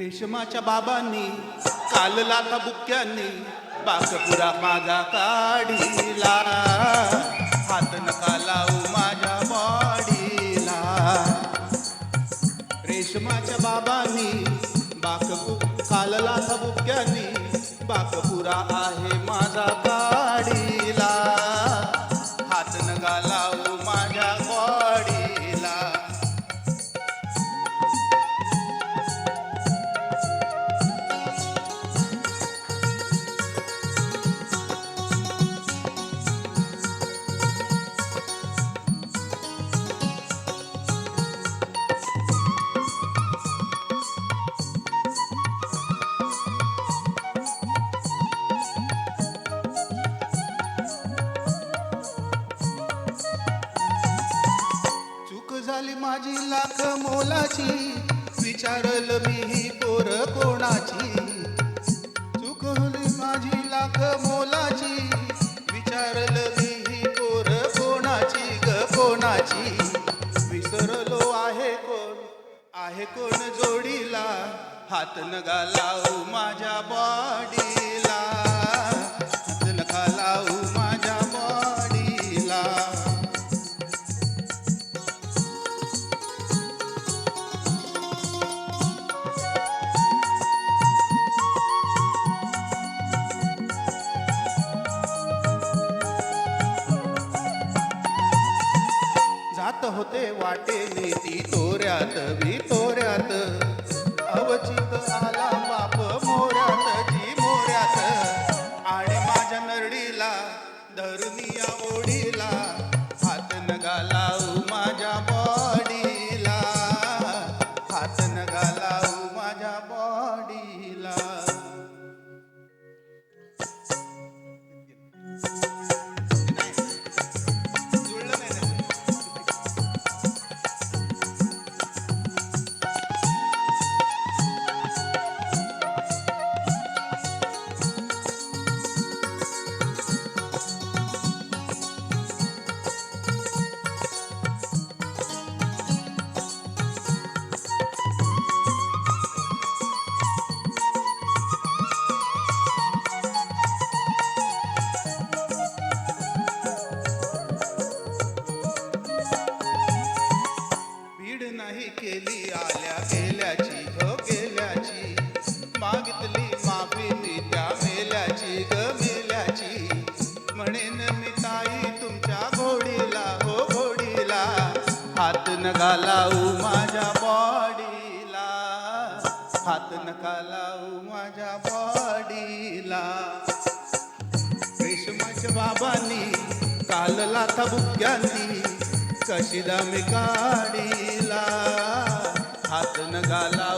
रेशमाच्या बाबांनी काल लाथा बुक्क्यांनी बाकपुरा माझा काढीला, हात नका लावू माझ्या बॉडीला. रेशमाच्या बाबांनी काल लाथा बुक्क्यांनी बाकपुरा आहे माझा काढीला, हात नका लावू माझ्या बॉडीला. झाली माझी लाख मोलाची, विचारल मी ही पोर कोणाची. चूक झाली माझी लाख मोलाची, विचारल मी ही पोर कोणाची ग कोणाची. विसरलो आहे कोण जोडीला, हात नका लावू माझ्या बॉडीला, हात नका लावू माझ्या बॉडीला. जात होते वाटेने ती तोऱ्यात वितोऱ्यात, अवचित आला बाप मोऱ्यात जी मोऱ्यात. आणि माझ्या नरडीला धरून या ओढीला, हात नका लावू माझ्या बॉडीला, हात नका लावू माझ्या बॉडीला. नाही केली आल्या गेल्याची हो गेल्याची, मागितली माफी मी त्या मेल्याची ग मेल्याची. म्हणेन मी ताई तुमच्या घोडीला हो घोडीला, हात नका लावू माझ्या बॉडीला, हात नका लावू माझ्या बॉडीला. रेशमाच्या बाबांनी काल लाथा बुक्क्यांनी कशी दम काढीला, हात नका लावू